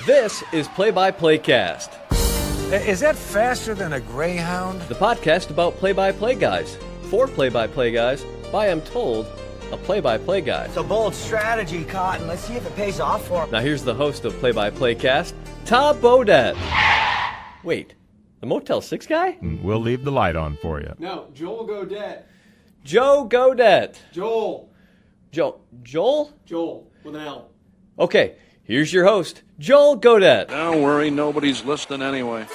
This is Play-by-Playcast. Is that faster than a Greyhound? The podcast about play-by-play guys. For play-by-play guys, by, I'm told, a play-by-play guy. It's a bold strategy, Cotton. Let's see if it pays off for him. Now here's the host of Play-by-Playcast, Tom Bodett. Wait, the Motel 6 guy? We'll leave the light on for you. No, Joel Godet. Joe Godet. Joel. Joel? Joel, with an L. Okay, here's your host, Joel Godet. Don't worry, nobody's listening anyway.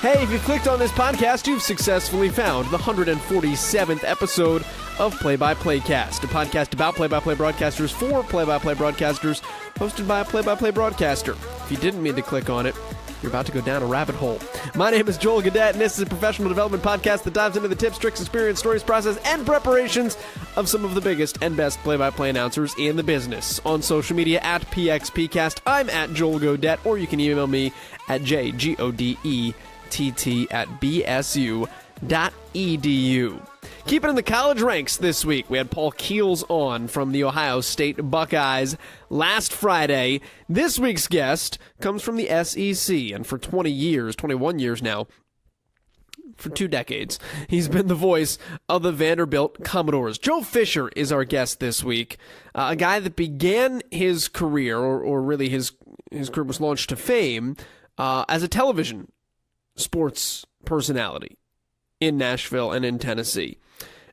Hey, if you clicked on this podcast, you've successfully found the 147th episode of Play-by-Playcast, a podcast about play-by-play broadcasters for play-by-play broadcasters, hosted by a play-by-play broadcaster. If you didn't mean to click on it, you're about to go down a rabbit hole. My name is Joel Godet, and this is a professional development podcast that dives into the tips, tricks, experience, stories, process, and preparations of some of the biggest and best play-by-play announcers in the business. On social media, at PXPcast, I'm at Joel Godet, or you can email me at jgodett@bsu.edu. Keeping in the college ranks this week, we had Paul Keels on from the Ohio State Buckeyes last Friday. This week's guest comes from the SEC, and for 21 years now, for 2 decades, he's been the voice of the Vanderbilt Commodores. Joe Fisher is our guest this week, a guy that began his career, or really his career was launched to fame, as a television sports personality in Nashville and in Tennessee,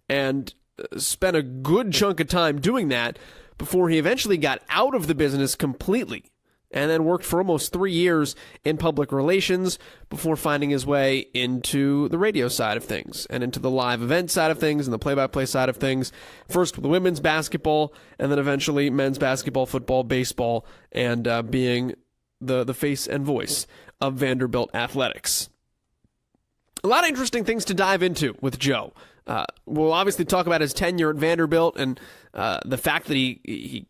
and spent a good chunk of time doing that before he eventually got out of the business completely, and then worked for almost 3 years in public relations before finding his way into the radio side of things and into the live event side of things and the play-by-play side of things, first with women's basketball and then eventually men's basketball, football, baseball, and being the face and voice of Vanderbilt athletics. A lot of interesting things to dive into with Joe. We'll obviously talk about his tenure at Vanderbilt and the fact that he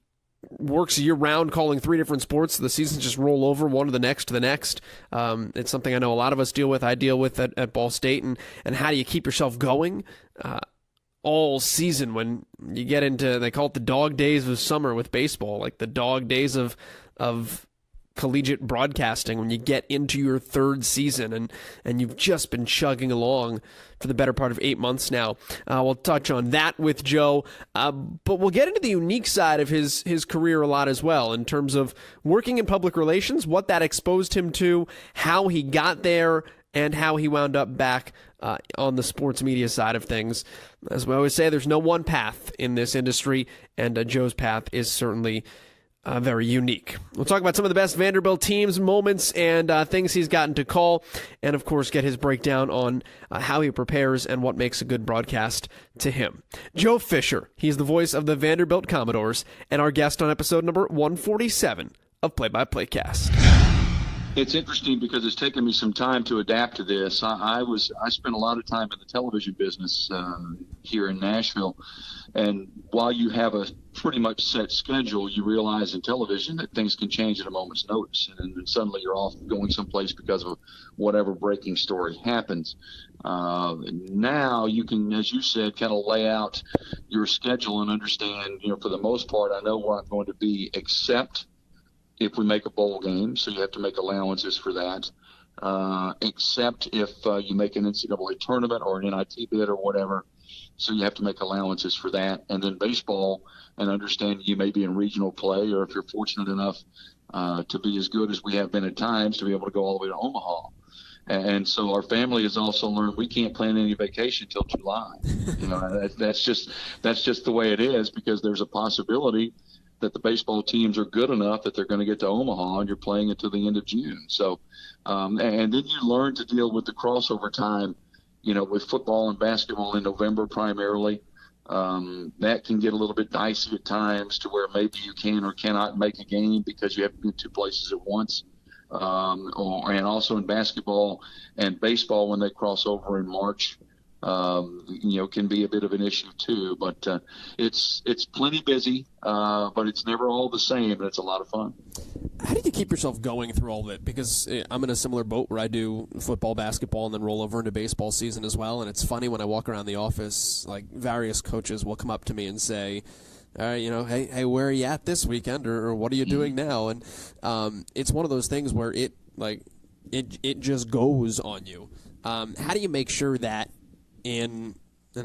works year-round calling 3 different sports, so the seasons just roll over one to the next to the next. It's something I know a lot of us deal with. I deal with at Ball State, and how do you keep yourself going all season when you get into, they call it the dog days of summer with baseball, like the dog days of collegiate broadcasting, when you get into your 3rd season and you've just been chugging along for the better part of 8 months now. We'll touch on that with Joe, but we'll get into the unique side of his career a lot as well, in terms of working in public relations, what that exposed him to, how he got there, and how he wound up back on the sports media side of things. As we always say, there's no one path in this industry, and Joe's path is certainly very unique. We'll talk about some of the best Vanderbilt teams, moments, and things he's gotten to call, and of course get his breakdown on how he prepares and what makes a good broadcast to him. Joe Fisher, he's the voice of the Vanderbilt Commodores, and our guest on episode number 147 of Play-by-Playcast. It's interesting because it's taken me some time to adapt to this. I spent a lot of time in the television business here in Nashville, and while you have a pretty much set schedule, you realize in television that things can change at a moment's notice, and then suddenly you're off going someplace because of whatever breaking story happens. Now you can, as you said, kind of lay out your schedule and understand, for the most part, I know where I'm going to be, except if we make a bowl game, so you have to make allowances for that, except if you make an NCAA tournament or an NIT bid or whatever, so you have to make allowances for that. And then baseball, and understand you may be in regional play, or if you're fortunate enough to be as good as we have been at times, to be able to go all the way to Omaha. And so our family has also learned we can't plan any vacation till July. That's just the way it is, because there's a possibility that the baseball teams are good enough that they're going to get to Omaha and you're playing until the end of June. So, and then you learn to deal with the crossover time, with football and basketball in November primarily. That can get a little bit dicey at times, to where maybe you can or cannot make a game because you have to be in 2 places at once. And also in basketball and baseball, when they cross over in March, can be a bit of an issue too. But it's plenty busy, but it's never all the same, and it's a lot of fun. How do you keep yourself going through all of it? Because I'm in a similar boat where I do football, basketball, and then roll over into baseball season as well. And it's funny when I walk around the office, like various coaches will come up to me and say, hey, where are you at this weekend, or what are you doing now? And it's one of those things where it just goes on you. How do you make sure that and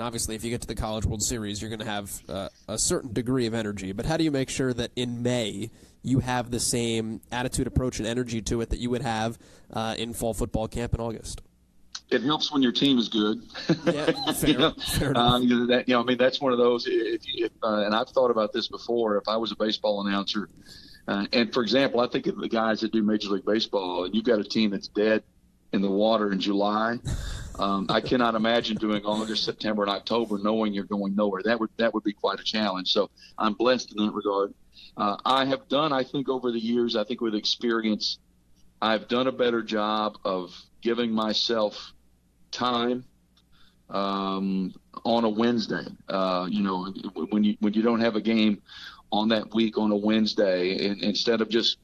obviously if you get to the College World Series, you're going to have a certain degree of energy, but how do you make sure that in May you have the same attitude, approach, and energy to it that you would have in fall football camp in August? It helps when your team is good. Yeah, fair enough. That's one of those. And I've thought about this before. If I was a baseball announcer, and for example, I think of the guys that do Major League Baseball, and you've got a team that's dead in the water in July. I cannot imagine doing August, September, and October knowing you're going nowhere. That would be quite a challenge. So I'm blessed in that regard. I have done, I think, over the years, I think with experience, I've done a better job of giving myself time on a Wednesday. When you don't have a game on that week on a Wednesday, and instead of just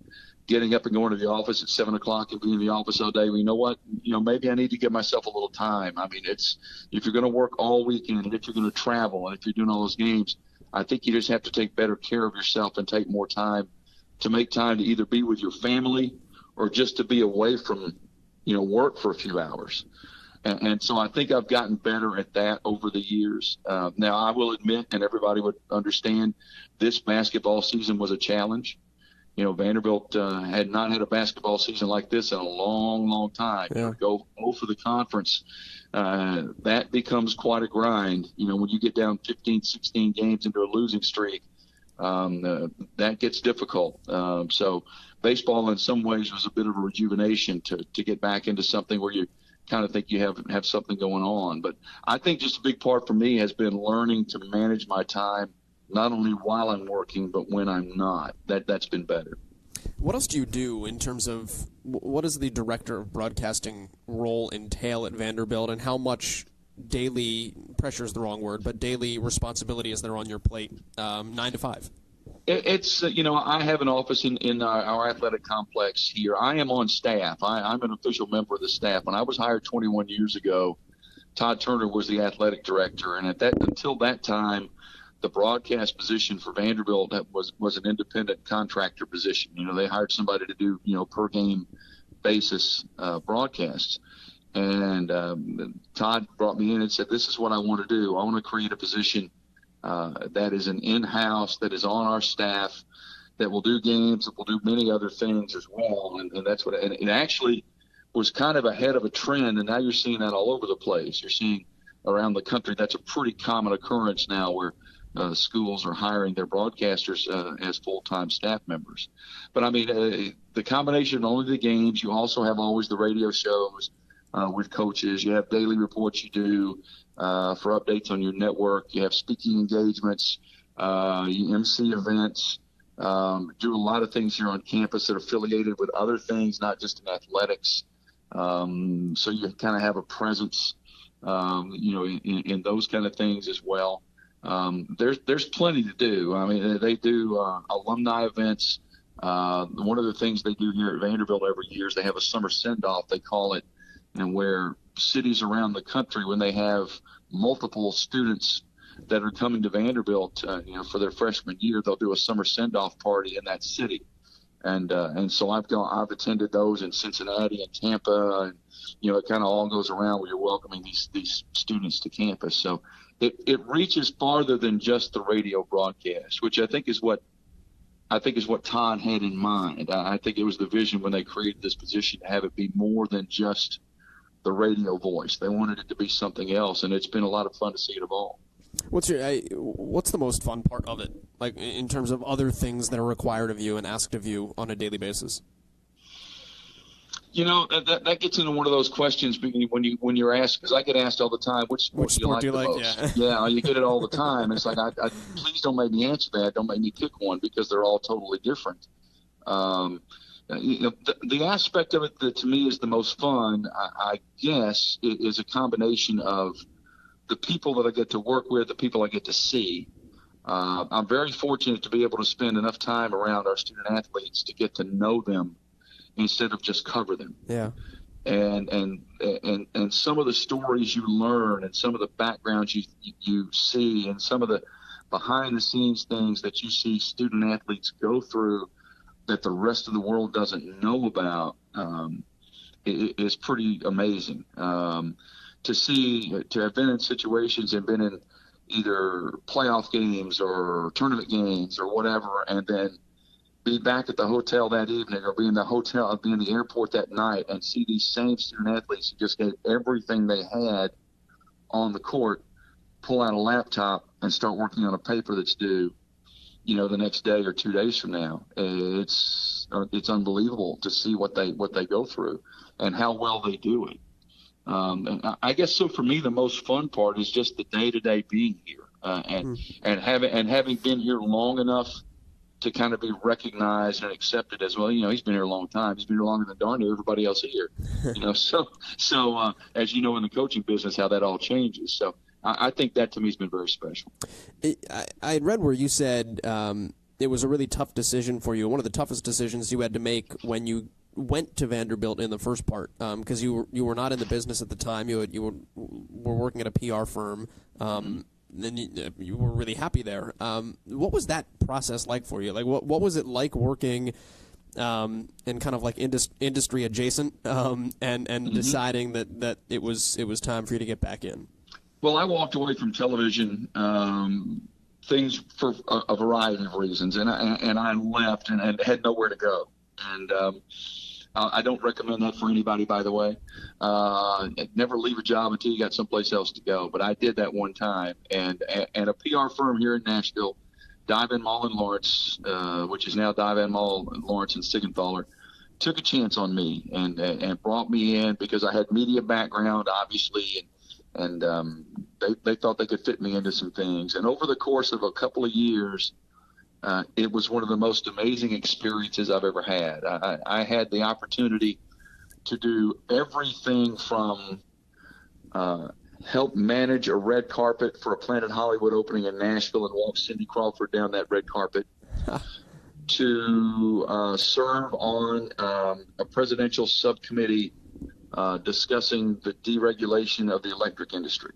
getting up and going to the office at 7 o'clock and being in the office all day, well, you know what? Maybe I need to give myself a little time. I mean, if you're going to work all weekend, and if you're going to travel, and if you're doing all those games, I think you just have to take better care of yourself and take more time to make time to either be with your family or just to be away from, work for a few hours. And so I think I've gotten better at that over the years. Now, I will admit, and everybody would understand, this basketball season was a challenge. Vanderbilt had not had a basketball season like this in a long, long time. Yeah. Go for the conference. That becomes quite a grind. When you get down 15, 16 games into a losing streak, that gets difficult. So baseball in some ways was a bit of a rejuvenation to get back into something where you kind of think you have something going on. But I think just a big part for me has been learning to manage my time, not only while I'm working, but when I'm not. That's been better. What else do you do in terms of what does the director of broadcasting role entail at Vanderbilt, and how much daily pressure is the wrong word, but daily responsibility is there on your plate, 9 to 5? It's I have an office in our athletic complex here. I am on staff. I'm an official member of the staff. When I was hired 21 years ago, Todd Turner was the athletic director, and until that time, the broadcast position for Vanderbilt was an independent contractor position. They hired somebody to do per game basis broadcasts. And Todd brought me in and said, "This is what I want to do. I want to create a position that is an in-house, that is on our staff, that will do games, that will do many other things as well." And that's what it actually was kind of ahead of a trend. And now you're seeing that all over the place. You're seeing around the country, that's a pretty common occurrence now where schools are hiring their broadcasters as full-time staff members. But I mean, the combination of only the games, you also have always the radio shows with coaches. You have daily reports you do for updates on your network. You have speaking engagements. You MC events. Do a lot of things here on campus that are affiliated with other things, not just in athletics. So you kind of have a presence, in those kind of things as well. There's plenty to do. I mean, they do alumni events. One of the things they do here at Vanderbilt every year is they have a summer send-off, they call it, and where cities around the country, when they have multiple students that are coming to Vanderbilt, for their freshman year, they'll do a summer send-off party in that city. And so I've attended those in Cincinnati and Tampa, and it kind of all goes around where you're welcoming these students to campus. So it reaches farther than just the radio broadcast, which I think is what Todd had in mind. I think it was the vision when they created this position to have it be more than just the radio voice. They wanted it to be something else, and it's been a lot of fun to see it evolve. What's the most fun part of it, like in terms of other things that are required of you and asked of you on a daily basis? That gets into one of those questions when you're asked, because I get asked all the time, which sport do you like the most? Yeah, you get it all the time. It's like, I please don't make me answer that. Don't make me pick one, because they're all totally different. The aspect of it that to me is the most fun, I guess, is a combination of the people that I get to work with, the people I get to see. I'm very fortunate to be able to spend enough time around our student athletes to get to know them instead of just cover them. Yeah. And some of the stories you learn, and some of the backgrounds you see, and some of the behind the scenes things that you see student athletes go through that the rest of the world doesn't know about is pretty amazing. To have been in situations and been in either playoff games or tournament games or whatever, and then be back at the hotel that evening or be in the airport that night and see these same student athletes who just gave everything they had on the court, pull out a laptop and start working on a paper that's due, the next day or 2 days from now. It's unbelievable to see what they go through and how well they do it. And I guess so. For me, the most fun part is just the day-to-day being here, and having been here long enough to kind of be recognized and accepted as well. He's been here a long time. He's been here longer than darn near everybody else here. So as you know, in the coaching business, how that all changes. So I think that to me has been very special. I had read where you said it was a really tough decision for you. One of the toughest decisions you had to make when you went to Vanderbilt in the first part, because you were not in the business at the time. You were working at a PR firm. Then you were really happy there. What was that process like for you? Like, what was it like working and kind of like industry adjacent, and deciding that it was time for you to get back in? Well, I walked away from television things for a variety of reasons, and I left and had nowhere to go. And I don't recommend that for anybody, by the way. Never leave a job until you got someplace else to go. But I did that one time, and a PR firm here in Nashville, Divan Mall and Lawrence, which is now Divan Mall, Lawrence and Siegenthaler, took a chance on me and brought me in because I had media background, obviously, and they thought they could fit me into some things. And over the course of a couple of years, it was one of the most amazing experiences I've ever had. I had the opportunity to do everything from help manage a red carpet for a Planet Hollywood opening in Nashville and walk Cindy Crawford down that red carpet to serve on a presidential subcommittee discussing the deregulation of the electric industry.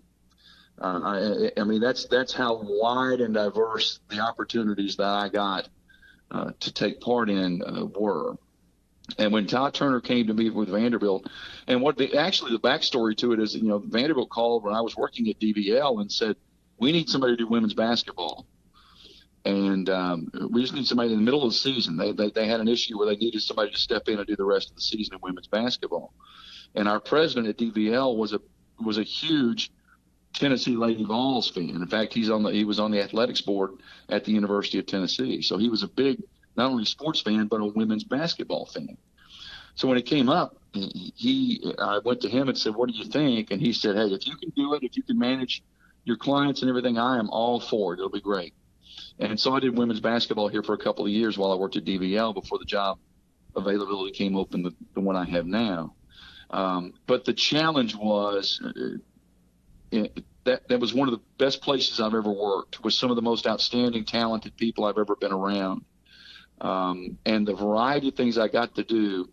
I mean, that's how wide and diverse the opportunities that I got to take part in were. And when Todd Turner came to me with Vanderbilt, and the backstory to it is, Vanderbilt called when I was working at DVL and said, we need somebody to do women's basketball. And we just need somebody in the middle of the season. They had an issue where they needed somebody to step in and do the rest of the season in women's basketball. And our president at DVL was a huge Tennessee Lady Vols fan. In fact, he was on the athletics board at the University of Tennessee. So he was a big, not only sports fan, but a women's basketball fan. So when it came up, I went to him and said, what do you think? And he said, hey, if you can do it, if you can manage your clients and everything, I am all for it. It'll be great. And so I did women's basketball here for a couple of years while I worked at DVL before the job availability came open, the one I have now. But the challenge was that was one of the best places I've ever worked, with some of the most outstanding, talented people I've ever been around. And the variety of things I got to do,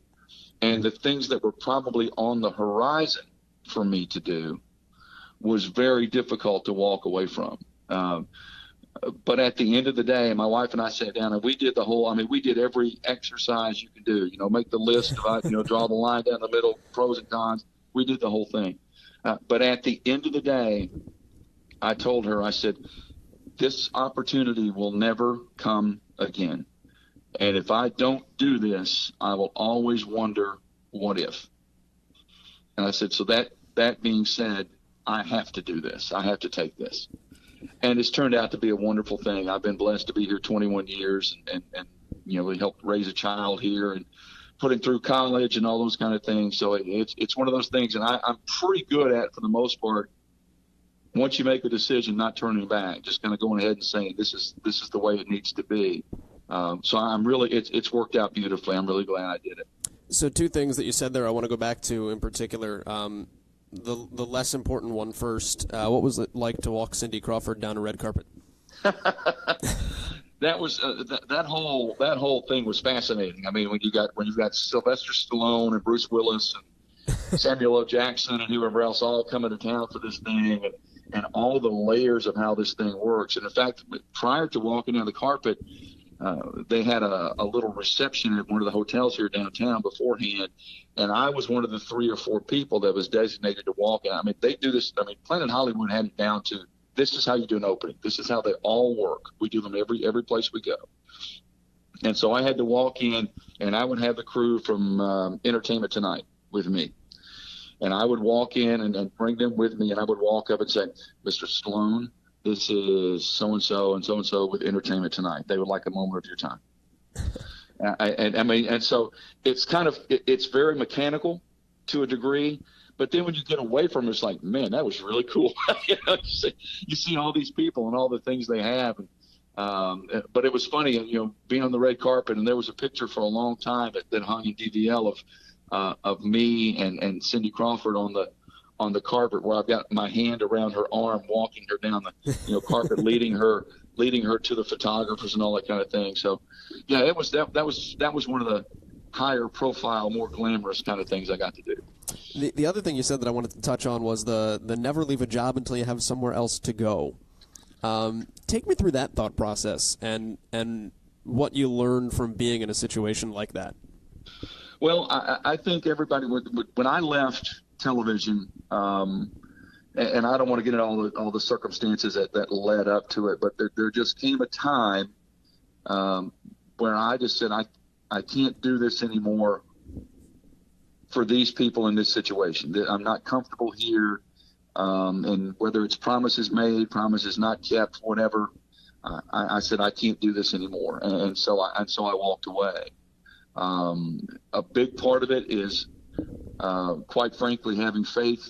and the things that were probably on the horizon for me to do, was very difficult to walk away from. But at the end of the day, my wife and I sat down and we did we did every exercise you can do, make the list, draw the line down the middle, pros and cons. We did the whole thing. But at the end of the day, I told her, I said, this opportunity will never come again. And if I don't do this, I will always wonder, what if? And I said, so that being said, I have to do this. I have to take this. And it's turned out to be a wonderful thing. I've been blessed to be here 21 years and we helped raise a child here and put him through college and all those kind of things. So it's one of those things, and I'm pretty good at, for the most part, once you make a decision, not turning back, just kind of going ahead and saying, this is the way it needs to be. So I'm really, it's worked out beautifully. I'm really glad I did it. So two things that you said there I want to go back to in particular. The less important one first. What was it like to walk Cindy Crawford down a red carpet? That was that whole thing was fascinating. I mean, when you've got Sylvester Stallone and Bruce Willis and Samuel L. Jackson and whoever else all coming to town for this thing, and all the layers of how this thing works. And in fact, prior to walking down the carpet, they had a little reception at one of the hotels here downtown beforehand, and I was one of the 3 or 4 people that was designated to walk in. I mean, they do this. I mean, Planet Hollywood had it down to, this is how you do an opening. This is how they all work. We do them every place we go. And so I had to walk in, and I would have the crew from Entertainment Tonight with me. And I would walk in and bring them with me, and I would walk up and say, Mr. Sloan, this is so-and-so and so-and-so with Entertainment Tonight. They would like a moment of your time. And so it's it's very mechanical to a degree, but then when you get away from it, it's like, man, that was really cool. You see all these people and all the things they have. But it was funny, being on the red carpet, and there was a picture for a long time that hung in DVL of me and Cindy Crawford on the carpet, where I've got my hand around her arm, walking her down the carpet, leading her to the photographers and all that kind of thing. So yeah, that was one of the higher profile, more glamorous kind of things I got to do. The other thing you said that I wanted to touch on was the never leave a job until you have somewhere else to go. Take me through that thought process and what you learned from being in a situation like that. Well, I think everybody, when I left television, and I don't want to get into all the circumstances that led up to it, but there just came a time where I just said, I can't do this anymore for these people in this situation. I'm not comfortable here. And whether it's promises made, promises not kept, whatever, I said, I can't do this anymore. And so I walked away. A big part of it is, quite frankly, having faith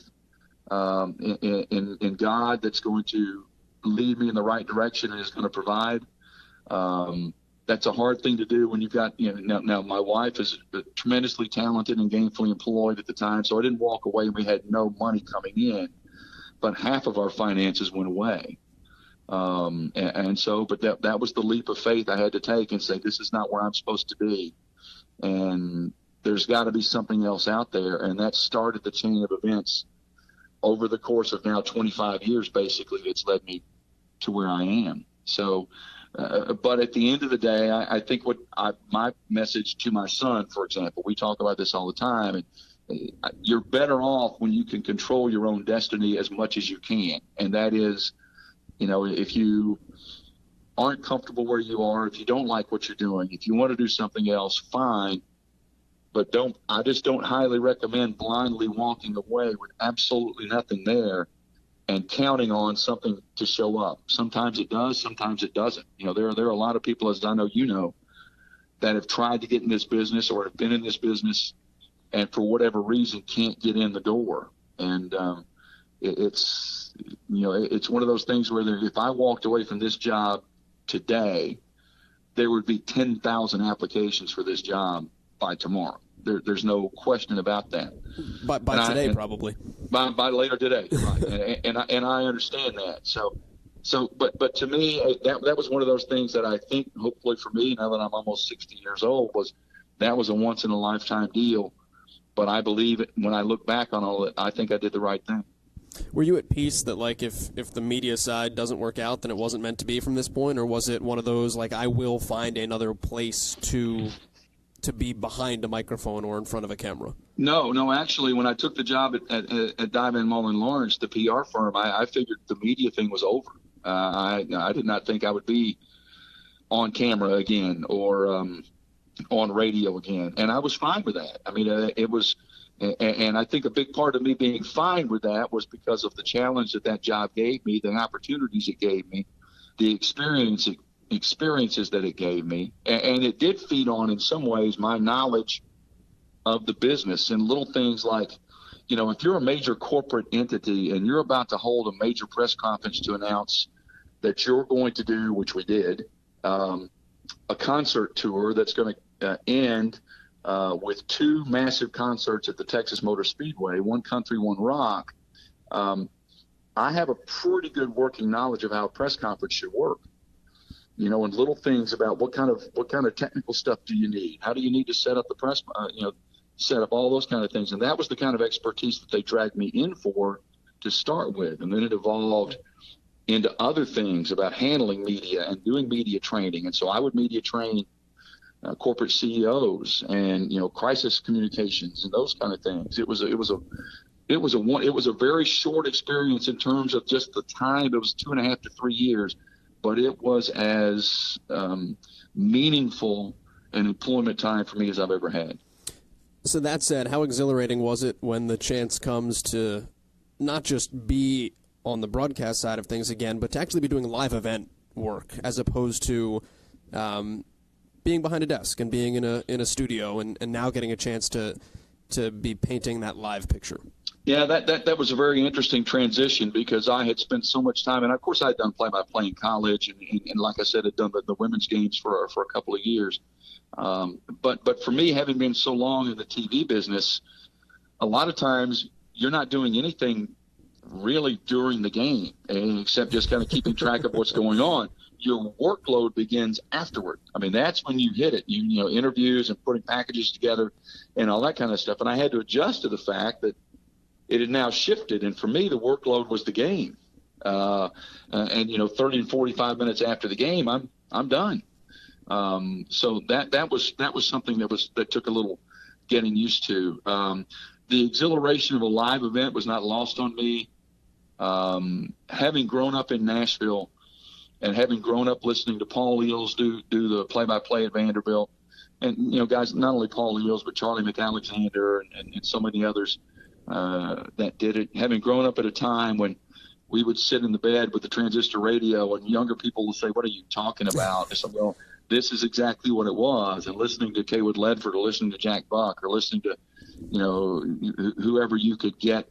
in God that's going to lead me in the right direction and is going to provide. That's a hard thing to do when you've got, now my wife is tremendously talented and gainfully employed at the time, so I didn't walk away and we had no money coming in, but half of our finances went away. And so, but that was the leap of faith I had to take and say, this is not where I'm supposed to be. And there's got to be something else out there. And that started the chain of events over the course of now 25 years, basically, that's led me to where I am. So, but at the end of the day, I think my message to my son, for example, we talk about this all the time, and you're better off when you can control your own destiny as much as you can. And that is, if you aren't comfortable where you are, if you don't like what you're doing, if you want to do something else, fine. But I just don't highly recommend blindly walking away with absolutely nothing there and counting on something to show up. Sometimes it does, sometimes it doesn't. There are a lot of people, as I know, that have tried to get in this business or have been in this business and for whatever reason can't get in the door. And it's one of those things where if I walked away from this job today, there would be 10,000 applications for this job by tomorrow. There's no question about that. By today, probably. By later today, right? and I understand that. So, but to me, that was one of those things that I think, hopefully for me, now that I'm almost 60 years old, that was a once in a lifetime deal. But I believe when I look back on all it, I think I did the right thing. Were you at peace that, like, if the media side doesn't work out, then it wasn't meant to be from this point? Or was it one of those, like, I will find another place to be behind a microphone or in front of a camera? No, actually, when I took the job at Diamond Mullen Lawrence, the PR firm, I figured the media thing was over. I did not think I would be on camera again or on radio again. And I was fine with that. I mean, it was... And I think a big part of me being fine with that was because of the challenge that job gave me, the opportunities it gave me, the experiences that it gave me. And it did feed on, in some ways, my knowledge of the business and little things like, if you're a major corporate entity and you're about to hold a major press conference to announce that you're going to do, which we did, a concert tour that's going to end with 2 massive concerts at the Texas Motor Speedway, one country, one rock. I have a pretty good working knowledge of how a press conference should work. And little things about what kind of technical stuff do you need? How do you need to set up the press, set up all those kind of things. And that was the kind of expertise that they dragged me in for to start with, and then it evolved into other things about handling media and doing media training. And so I would media train corporate CEOs and crisis communications and those kind of things. It was a very short experience in terms of just the time. It was 2.5 to 3 years, but it was as meaningful an employment time for me as I've ever had. So that said, how exhilarating was it when the chance comes to not just be on the broadcast side of things again, but to actually be doing live event work as opposed to being behind a desk and being in a studio and now getting a chance to be painting that live picture? Yeah, that was a very interesting transition because I had spent so much time, and of course I had done play-by-play in college, and like I said, had done the women's games for a couple of years. But for me, having been so long in the TV business, a lot of times you're not doing anything really during the game, except just kind of keeping track of what's going on. Your workload begins afterward. I mean, that's when you hit it. You interviews and putting packages together and all that kind of stuff. And I had to adjust to the fact that it had now shifted. And for me, the workload was the game. And 30 and 45 minutes after the game, I'm done. So that was something that took a little getting used to. The exhilaration of a live event was not lost on me. Having grown up in Nashville and having grown up listening to Paul Eels do the play-by-play at Vanderbilt, and guys, not only Paul Eels but Charlie McAlexander and so many others that did it. Having grown up at a time when we would sit in the bed with the transistor radio and younger people would say, "What are you talking about?" I said, "Well, this is exactly what it was." And listening to Kaywood Ledford or listening to Jack Buck or listening to whoever you could get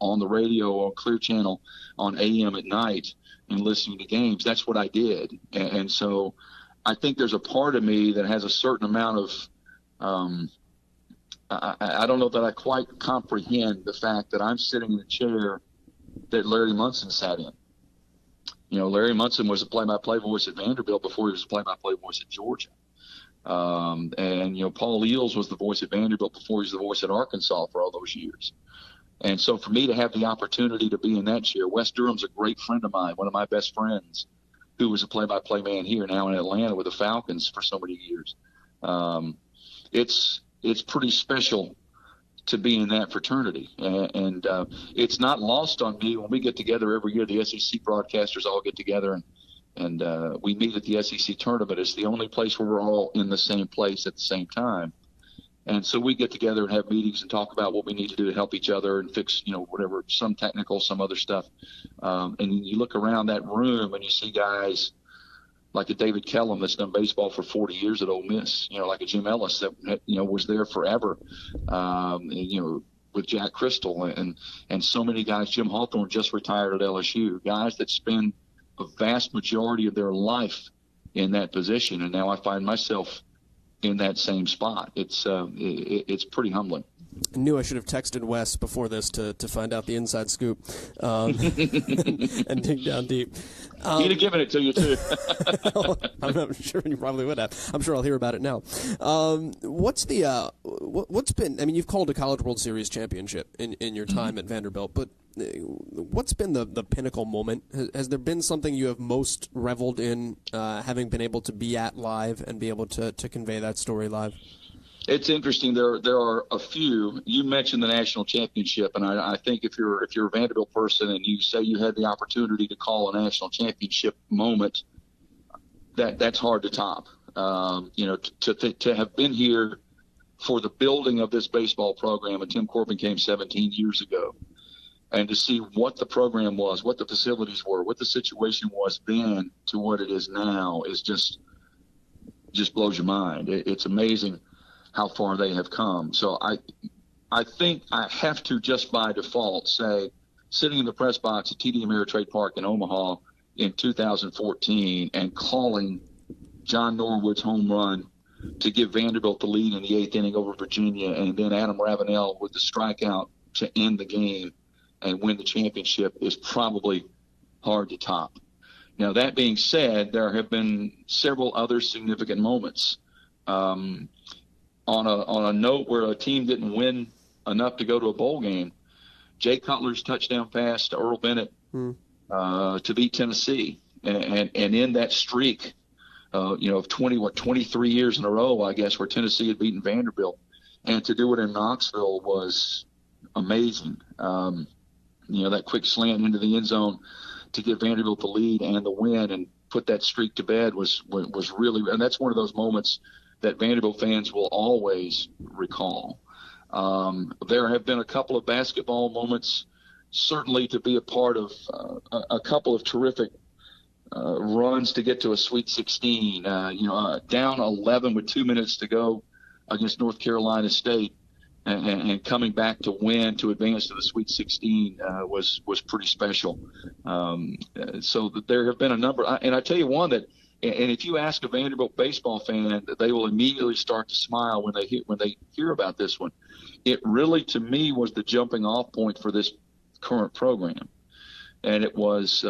on the radio or Clear Channel on AM at night and listening to games, that's what I did. And so I think there's a part of me that has a certain amount of I don't know that I quite comprehend the fact that I'm sitting in a chair that Larry Munson sat in. Larry Munson was a play-by-play voice at Vanderbilt before he was a play-by-play voice at Georgia. And Paul Eels was the voice at Vanderbilt before he was the voice at Arkansas for all those years. And so for me to have the opportunity to be in that chair, Wes Durham's a great friend of mine, one of my best friends, who was a play-by-play man here now in Atlanta with the Falcons for so many years. It's pretty special to be in that fraternity. And it's not lost on me when we get together every year. The SEC broadcasters all get together and we meet at the SEC tournament. It's the only place where we're all in the same place at the same time. And so we get together and have meetings and talk about what we need to do to help each other and fix, whatever, some technical, some other stuff. And you look around that room and you see guys like a David Kellum that's done baseball for 40 years at Ole Miss, like a Jim Ellis that, was there forever, with Jack Crystal and so many guys. Jim Hawthorne just retired at LSU, guys that spend a vast majority of their life in that position. And now I find myself in that same spot. It's pretty humbling. I knew I should have texted Wes before this to find out the inside scoop and dig down deep. He'd have given it to you, too. I'm sure you probably would have. I'm sure I'll hear about it now. What's been, you've called a College World Series championship in your time at Vanderbilt, but what's been the pinnacle moment? Has there been something you have most reveled in, having been able to be at live and be able to convey that story live? It's interesting. There are a few. You mentioned the national championship, and I think if you're a Vanderbilt person and you say you had the opportunity to call a national championship moment, that's hard to top. To have been here for the building of this baseball program, and Tim Corbin came 17 years ago, and to see what the program was, what the facilities were, what the situation was then to what it is now is just blows your mind. It's amazing how far they have come. So I think I have to just by default say, sitting in the press box at TD Ameritrade Park in Omaha in 2014 and calling John Norwood's home run to give Vanderbilt the lead in the 8th inning over Virginia, and then Adam Ravenel with the strikeout to end the game and win the championship is probably hard to top. Now, that being said, there have been several other significant moments. On a note where a team didn't win enough to go to a bowl game, Jay Cutler's touchdown pass to Earl Bennett to beat Tennessee. And in that streak, of 23 years in a row, I guess, where Tennessee had beaten Vanderbilt. And to do it in Knoxville was amazing. That quick slant into the end zone to give Vanderbilt the lead and the win and put that streak to bed was really, and that's one of those moments that Vanderbilt fans will always recall. There have been a couple of basketball moments, certainly to be a part of a couple of terrific runs to get to a Sweet 16. Down 11 with 2 minutes to go against North Carolina State, and coming back to win to advance to the Sweet 16 was pretty special. So there have been a number, and I tell you one that. And if you ask a Vanderbilt baseball fan, they will immediately start to smile when they hear about this one. It really, to me, was the jumping off point for this current program. And it was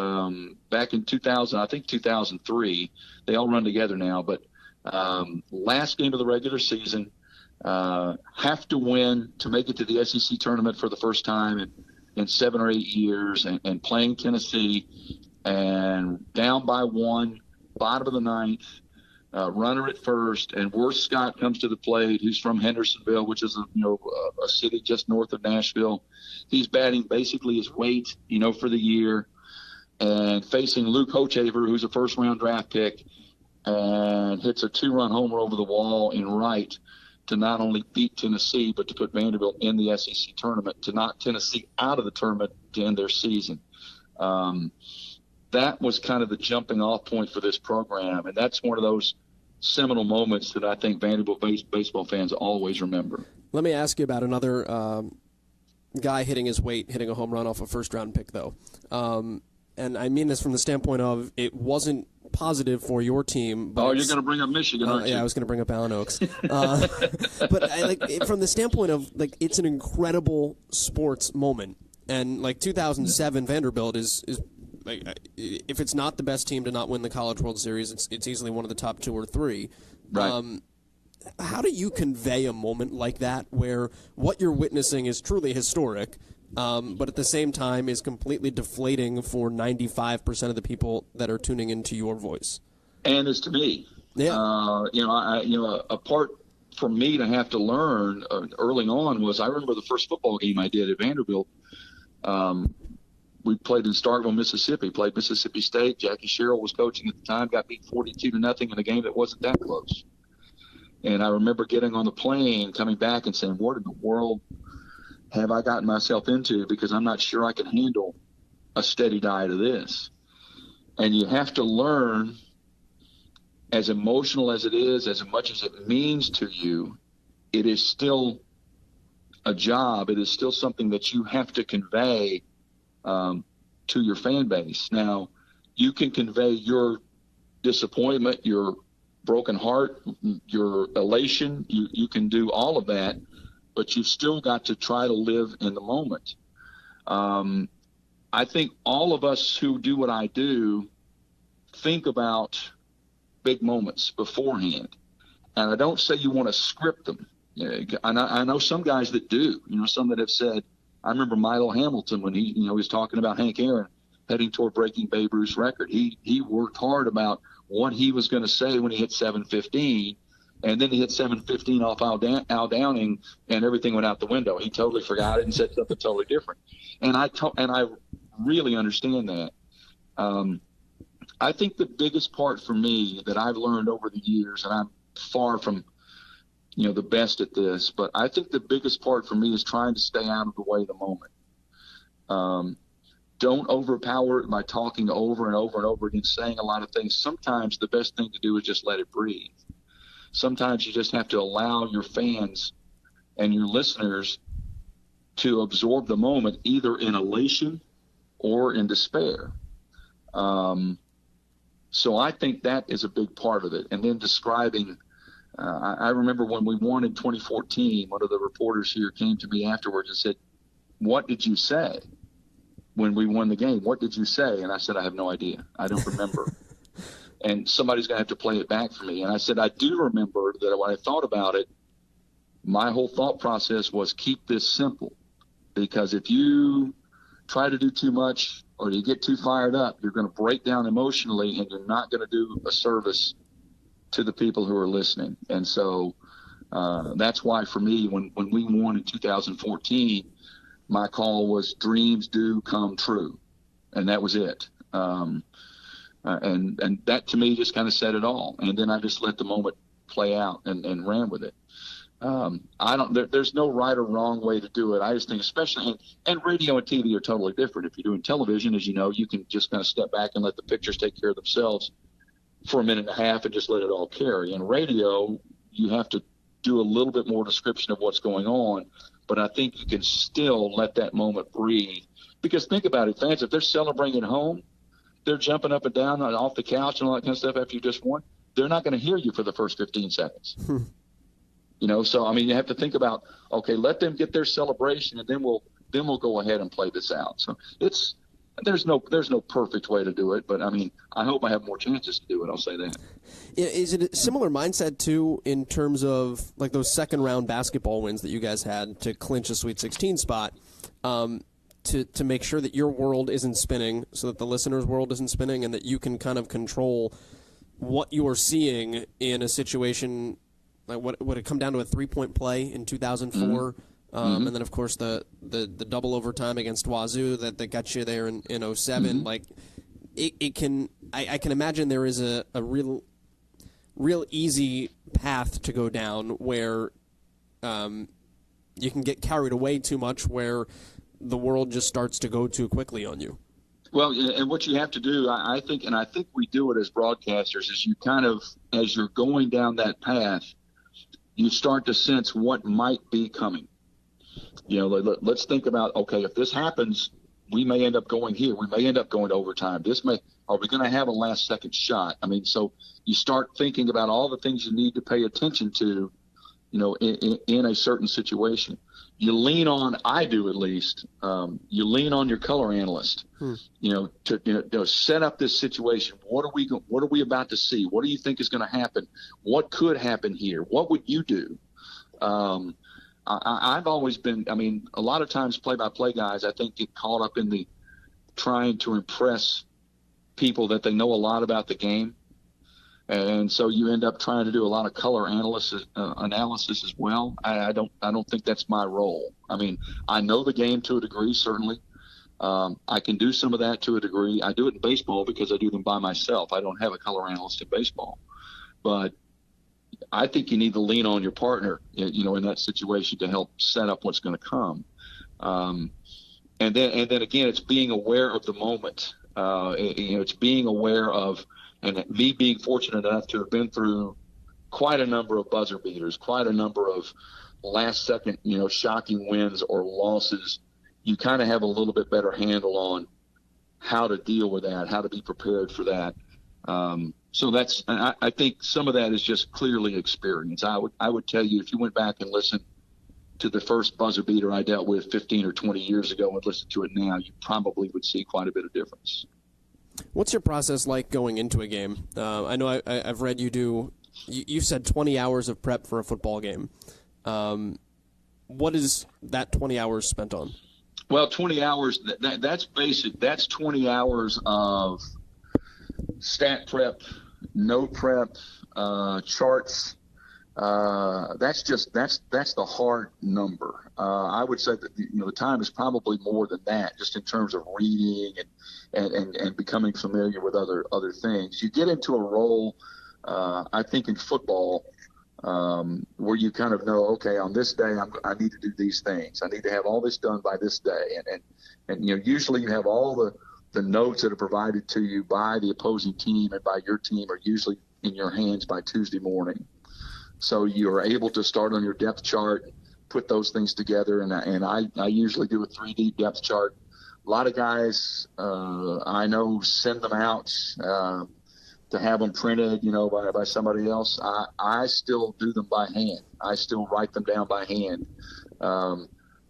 back in 2003. They all run together now. But last game of the regular season, have to win to make it to the SEC tournament for the first time in 7 or 8 years, and playing Tennessee, and down by 1. Bottom of the ninth, runner at first, and Worth Scott comes to the plate, who's from Hendersonville, which is a city just north of Nashville. He's batting basically his weight, for the year, and facing Luke Hochaver, who's a first-round draft pick, and hits a 2-run homer over the wall in right to not only beat Tennessee, but to put Vanderbilt in the SEC tournament, to knock Tennessee out of the tournament to end their season. That was kind of the jumping off point for this program. And that's one of those seminal moments that I think Vanderbilt baseball fans always remember. Let me ask you about another guy hitting his weight, hitting a home run off a first-round pick, though. And I mean this from the standpoint of it wasn't positive for your team. But you're going to bring up Michigan, aren't you? Yeah, I was going to bring up Allen Oaks. But from the standpoint of, it's an incredible sports moment. And, 2007 Vanderbilt is if it's not the best team to not win the College World Series, it's easily one of the top 2 or 3. Right. How do you convey a moment like that where what you're witnessing is truly historic, but at the same time is completely deflating for 95% of the people that are tuning into your voice? And it's to me. Yeah. A part for me to have to learn early on was, I remember the first football game I did at Vanderbilt. We played in Starkville, Mississippi, played Mississippi State. Jackie Sherrill was coaching at the time, got beat 42-0 in a game that wasn't that close. And I remember getting on the plane, coming back and saying, what in the world have I gotten myself into? Because I'm not sure I can handle a steady diet of this. And you have to learn, as emotional as it is, as much as it means to you, it is still a job. It is still something that you have to convey to your fan base. Now, you can convey your disappointment, your broken heart, your elation. You can do all of that, but you've still got to try to live in the moment. I think all of us who do what I do think about big moments beforehand. And I don't say you want to script them. I know some guys that do, some that have said, I remember Milo Hamilton when he was talking about Hank Aaron heading toward breaking Babe Ruth's record. He worked hard about what he was going to say when he hit 715, and then he hit 715 off Al Downing, and everything went out the window. He totally forgot it and said something totally different. And I really understand that. I think the biggest part for me that I've learned over the years, and I'm far from the best at this, but I think the biggest part for me is trying to stay out of the way of the moment. Don't overpower it by talking over and over and over again, saying a lot of things. Sometimes the best thing to do is just let it breathe. Sometimes you just have to allow your fans and your listeners to absorb the moment, either in elation or in despair. So I think that is a big part of it. And then describing, I remember when we won in 2014, one of the reporters here came to me afterwards and said, "What did you say when we won the game? What did you say?" And I said, "I have no idea. I don't remember." And somebody's going to have to play it back for me. And I said, "I do remember that when I thought about it, my whole thought process was keep this simple. because if you try to do too much or you get too fired up, you're going to break down emotionally, and you're not going to do a service to the people who are listening. And so that's why for me, when we won in 2014, my call was dreams do come true. And that was it. And that to me just kind of said it all. And then I just let the moment play out and ran with it. There's no right or wrong way to do it. I just think, especially, and radio and TV are totally different. If you're doing television, as you know, you can just kind of step back and let the pictures take care of themselves for a minute and a half and just let it all carry. In radio, you have to do a little bit more description of what's going on, but I think you can still let that moment breathe. Because think about it, fans, if they're celebrating at home, they're jumping up and down off the couch and all that kind of stuff after you just won, they're not going to hear you for the first 15 seconds. So I mean, you have to think about, okay, let them get their celebration, and then we'll go ahead and play this out. So there's no perfect way to do it, but I mean, I hope I have more chances to do it. I'll say that. Is it a similar mindset too in terms of like those second round basketball wins that you guys had to clinch a Sweet 16 spot, to make sure that your world isn't spinning, so that the listener's world isn't spinning, and that you can kind of control what you are seeing in a situation? Like, what would it come down to, a 3-point play in 2004, and then of course the double overtime against Wazoo that got you there in 07. Like it can, I can imagine there is a real easy path to go down where you can get carried away too much, where the world just starts to go too quickly on you. Well, and what you have to do, I think we do it as broadcasters, is you kind of, as you're going down that path, you start to sense what might be coming. Let's think about, okay, if this happens, we may end up going here. We may end up going to overtime. Are we going to have a last second shot? I mean, so you start thinking about all the things you need to pay attention to, in a certain situation. You lean on, I do at least, you lean on your color analyst, to set up this situation. What are we about to see? What do you think is going to happen? What could happen here? What would you do? I've always been, I mean, a lot of times play-by-play guys, I think, get caught up in the trying to impress people that they know a lot about the game. And so you end up trying to do a lot of color analysis as well. I don't think that's my role. I mean, I know the game to a degree, certainly. I can do some of that to a degree. I do it in baseball because I do them by myself. I don't have a color analyst in baseball. But I think you need to lean on your partner, in that situation to help set up what's going to come. And then again, it's being aware of the moment. It's being aware of, and me being fortunate enough to have been through quite a number of buzzer beaters, quite a number of last second, shocking wins or losses. You kind of have a little bit better handle on how to deal with that, how to be prepared for that. So I think some of that is just clearly experience. I would tell you, if you went back and listened to the first buzzer beater I dealt with 15 or 20 years ago and listened to it now, you probably would see quite a bit of difference. What's your process like going into a game? I know I've read you said 20 hours of prep for a football game. What is that 20 hours spent on? Well, 20 hours, that's basic. That's 20 hours of stat prep, note prep, charts. That's the hard number. I would say that the time is probably more than that, just in terms of reading and becoming familiar with other things. You get into a role, I think, in football, where you kind of know, okay, on this day I need to do these things. I need to have all this done by this day, and usually you have all the notes that are provided to you by the opposing team and by your team are usually in your hands by Tuesday morning. So you're able to start on your depth chart, put those things together, and I usually do a 3D depth chart. A lot of guys I know send them out to have them printed, by somebody else. I still do them by hand. I still write them down by hand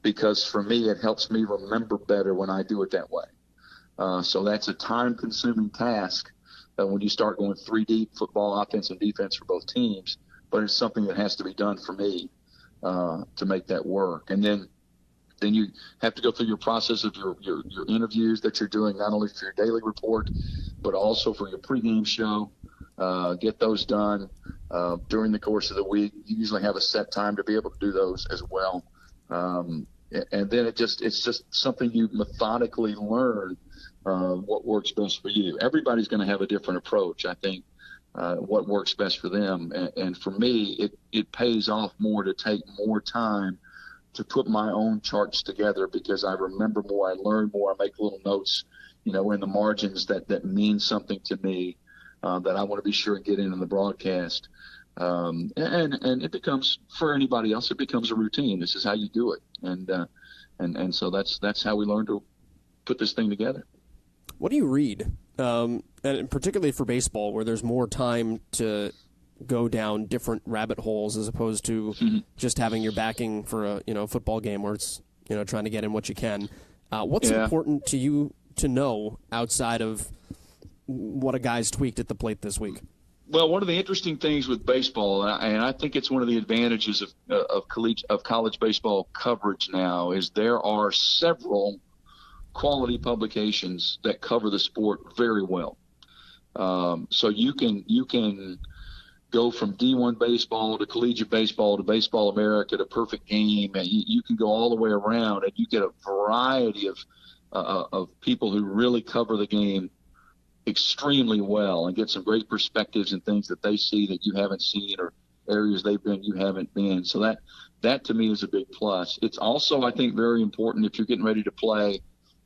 because for me it helps me remember better when I do it that way. So that's a time-consuming task when you start going 3D football, offense and defense for both teams. But it's something that has to be done for me to make that work. And then Then you have to go through your process of your interviews that you're doing, not only for your daily report, but also for your pregame show. Get those done during the course of the week. You usually have a set time to be able to do those as well. And then it's just something you methodically learn what works best for you. Everybody's going to have a different approach, I think, what works best for them. And for me, it pays off more to take more time to put my own charts together, because I remember more, I learn more, I make little notes, in the margins that mean something to me, that I want to be sure and get in the broadcast. And it becomes, for anybody else, it becomes a routine. This is how you do it. And so that's how we learn to put this thing together. What do you read? And particularly for baseball, where there's more time to go down different rabbit holes as opposed to just having your backing for a football game where it's trying to get in what you can. What's important to you to know outside of what a guy's tweaked at the plate this week? Well, one of the interesting things with baseball, and I think it's one of the advantages of college baseball coverage now, is there are several quality publications that cover the sport very well. So you can go from D1 baseball to collegiate baseball to Baseball America to Perfect Game, and you can go all the way around, and you get a variety of people who really cover the game extremely well and get some great perspectives and things that they see that you haven't seen, or areas they've been you haven't been. So that to me is a big plus. It's also, I think, very important if you're getting ready to play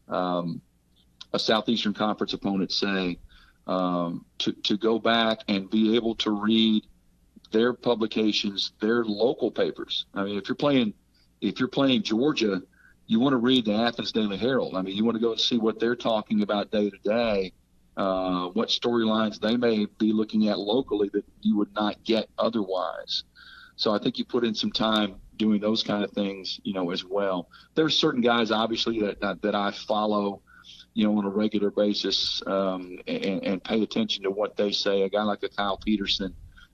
a Southeastern Conference opponent, say, to go back and be able to read their publications, their local papers. I mean, if you're playing Georgia, you want to read the Athens Daily Herald. I mean, you want to go and see what they're talking about day to day, what storylines they may be looking at locally that you would not get otherwise. So I think you put in some time doing those kind of things, as well. There's certain guys, obviously, that I follow, on a regular basis, and pay attention to what they say. A guy like a Kyle Peterson,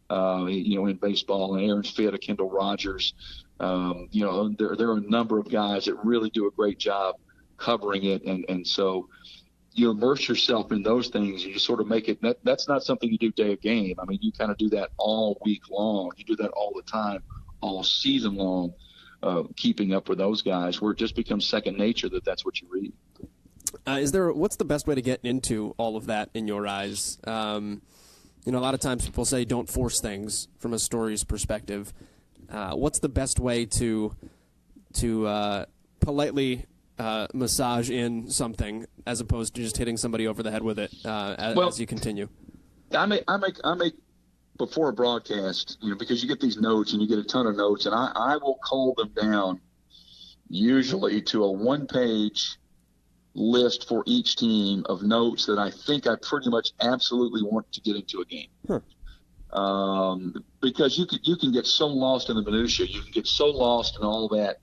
in baseball, and Aaron Fitt, a Kendall Rogers. There are a number of guys that really do a great job covering it. And so you immerse yourself in those things. You just sort of make it, that's not something you do day of game. I mean, you kind of do that all week long. You do that all the time, all season long, keeping up with those guys, where it just becomes second nature that's what you read. What's the best way to get into all of that in your eyes? A lot of times people say don't force things from a story's perspective. What's the best way to politely massage in something as opposed to just hitting somebody over the head with it as you continue? I make before a broadcast, because you get these notes and you get a ton of notes, and I will cull them down usually to a one-page list for each team of notes that I think I pretty much absolutely want to get into a game. Because you can get so lost in the minutia, you can get so lost in all that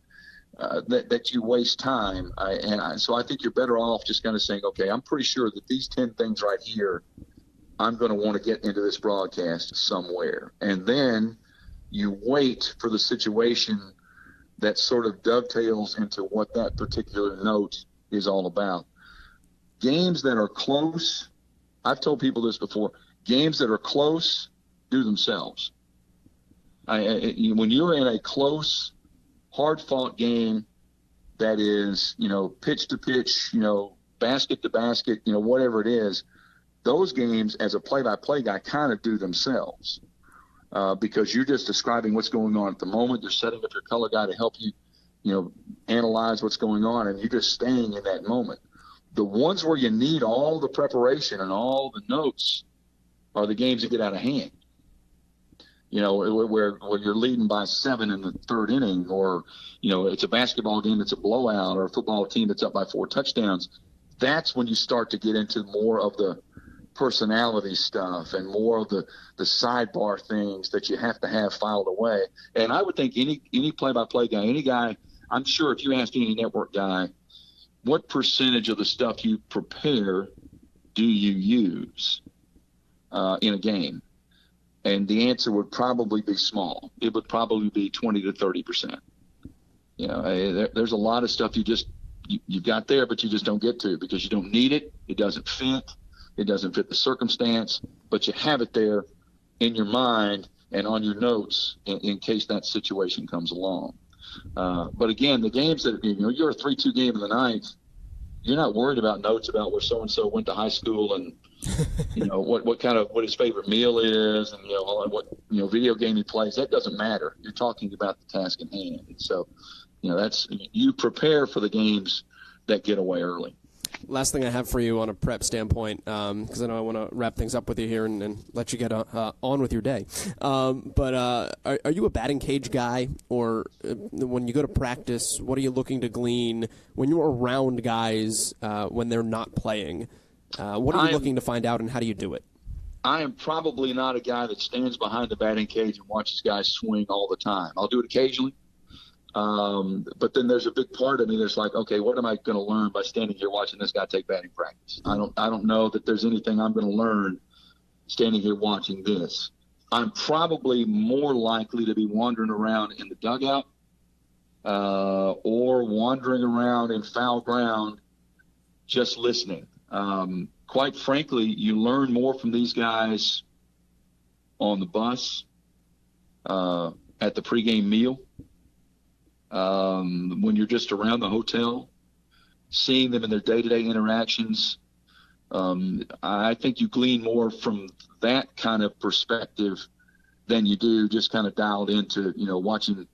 that you waste time. So I think you're better off just kind of saying, okay, I'm pretty sure that these 10 things right here, I'm going to want to get into this broadcast somewhere. And then you wait for the situation that sort of dovetails into what that particular note is all about. Games that are close, I've told people this before, games that are close do themselves. When you're in a close, hard-fought game that is, pitch to pitch, basket to basket, whatever it is, those games as a play-by-play guy kind of do themselves, because you're just describing what's going on at the moment. You're setting up your color guy to help you, analyze what's going on, and you're just staying in that moment. The ones where you need all the preparation and all the notes are the games that get out of hand. Where you're leading by 7 in the third inning, or, it's a basketball game that's a blowout, or a football team that's up by 4 touchdowns. That's when you start to get into more of the personality stuff and more of the sidebar things that you have to have filed away. And I would think any play-by-play guy, any guy, I'm sure if you asked any network guy, what percentage of the stuff you prepare do you use in a game? And the answer would probably be small. It would probably be 20 to 30%. There's a lot of stuff you've got there, but you just don't get to because you don't need it. It doesn't fit. It doesn't fit the circumstance, but you have it there in your mind and on your notes in case that situation comes along. But again, the games that you're a 3-2 game in the night, you're not worried about notes about where so-and-so went to high school and, what his favorite meal is and, what video game he plays. That doesn't matter. You're talking about the task at hand. And so, you prepare for the games that get away early. Last thing I have for you on a prep standpoint, because I know I want to wrap things up with you here and let you get on with your day. But are you a batting cage guy, or when you go to practice, what are you looking to glean when you're around guys when they're not playing? What are you looking to find out, and how do you do it? I am probably not a guy that stands behind the batting cage and watches guys swing all the time. I'll do it occasionally. But then there's a big part of me that's like, okay, what am I going to learn by standing here watching this guy take batting practice? I don't know that there's anything I'm going to learn standing here watching this. I'm probably more likely to be wandering around in the dugout, or wandering around in foul ground, just listening. Quite frankly, you learn more from these guys on the bus, at the pregame meal. When you're just around the hotel, seeing them in their day-to-day interactions, I think you glean more from that kind of perspective than you do just kind of dialed into, watching,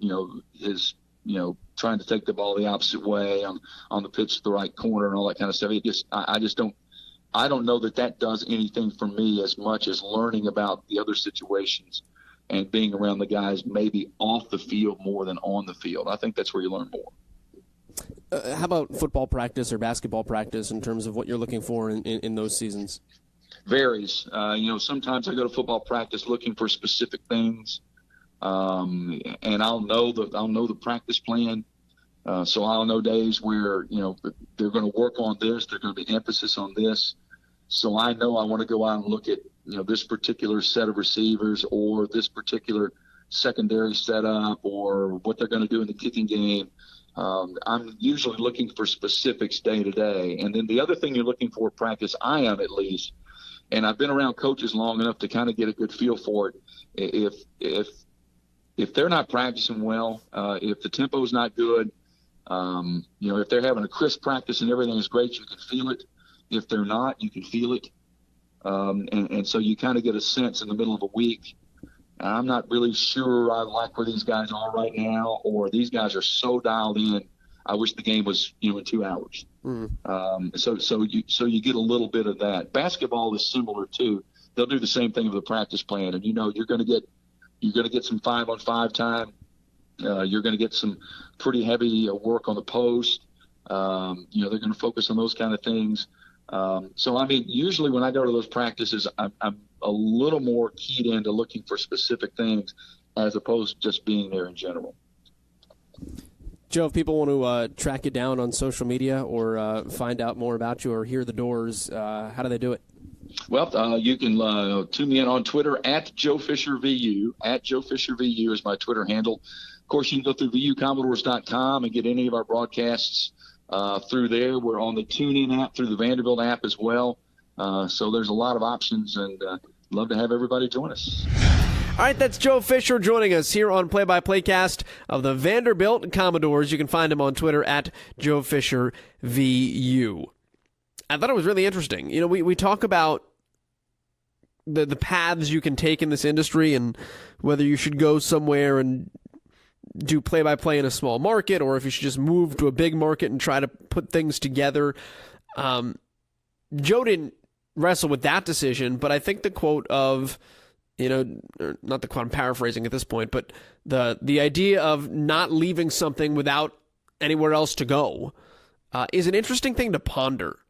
his, trying to take the ball the opposite way on the pitch to the right corner and all that kind of stuff. I don't know that does anything for me as much as learning about the other situations and being around the guys maybe off the field more than on the field. I think that's where you learn more. How about football practice or basketball practice in terms of what you're looking for in those seasons? Varies. Sometimes I go to football practice looking for specific things, and I'll know the practice plan. So I'll know days where they're going to work on this. There's going to be emphasis on this. So I know I want to go out and look at this particular set of receivers or this particular secondary setup or what they're going to do in the kicking game. I'm usually looking for specifics day to day. And then the other thing you're looking for practice, I am at least, and I've been around coaches long enough to kind of get a good feel for it. If they're not practicing well, if the tempo is not good, if they're having a crisp practice and everything is great, you can feel it. If they're not, you can feel it. And so you kind of get a sense in the middle of a week. I'm not really sure I like where these guys are right now, or these guys are so dialed in. I wish the game was, in 2 hours. So you get a little bit of that. Basketball is similar too. They'll do the same thing with the practice plan, and you're going to get some 5-on-5 time. You're going to get some pretty heavy work on the post. They're going to focus on those kind of things. Usually when I go to those practices, I'm a little more keyed into looking for specific things as opposed to just being there in general. Joe, if people want to track you down on social media or find out more about you or hear the Dores, how do they do it? Well, you can tune me in on Twitter at Joe Fisher VU. At Joe Fisher VU is my Twitter handle. Of course, you can go through VUCommodores.com and get any of our broadcasts through there. We're on the TuneIn app, through the Vanderbilt app as well. So there's a lot of options, and love to have everybody join us. All right, that's Joe Fisher joining us here on Play-by-Playcast of the Vanderbilt Commodores. You can find him on Twitter at Joe Fisher VU. I thought it was really interesting. We talk about the paths you can take in this industry and whether you should go somewhere and do play-by-play in a small market or if you should just move to a big market and try to put things together. Joe didn't wrestle with that decision, but I think the quote of, not the quote, I'm paraphrasing at this point, but the idea of not leaving something without anywhere else to go is an interesting thing to ponder.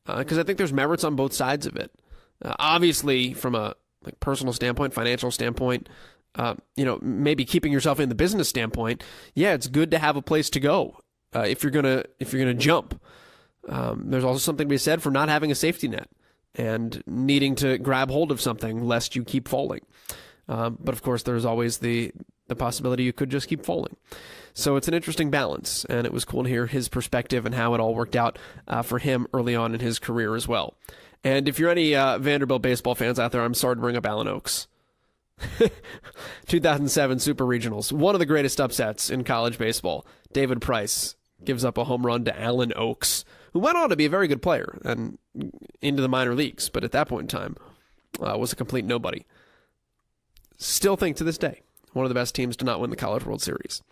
Because I think there's merits on both sides of it. Obviously, from a personal standpoint, financial standpoint, maybe keeping yourself in the business standpoint, yeah, it's good to have a place to go if you're gonna jump. There's also something to be said for not having a safety net and needing to grab hold of something lest you keep falling. But of course, there's always the the possibility you could just keep falling. So it's an interesting balance, and it was cool to hear his perspective and how it all worked out for him early on in his career as well. And if you're any Vanderbilt baseball fans out there, I'm sorry to bring up Allen Oaks. 2007 Super Regionals, one of the greatest upsets in college baseball. David Price gives up a home run to Allen Oaks, who went on to be a very good player and into the minor leagues, but at that point in time was a complete nobody. Still think to this day, one of the best teams to not win the College World Series.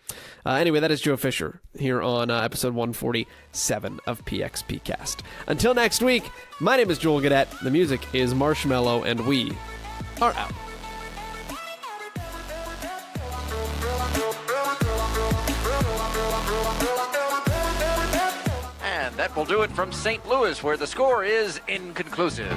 Anyway, that is Joe Fisher here on episode 147 of PXPcast. Until next week, my name is Joel Gadet. The music is Marshmello, and we are out. And that will do it from St. Louis, where the score is inconclusive.